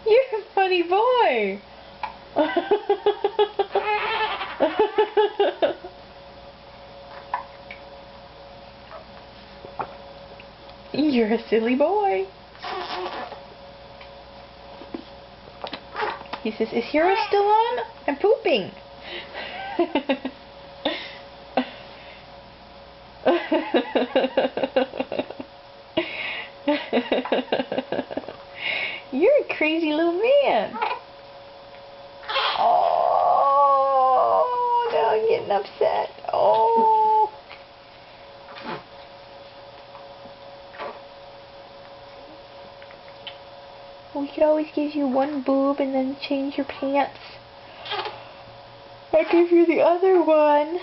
You're a funny boy. You're a silly boy. He says, is Hero still on? I'm pooping. You're a crazy little man. Oh, now I'm getting upset. Oh. We could always give you one boob and then change your pants. I'll give you the other one.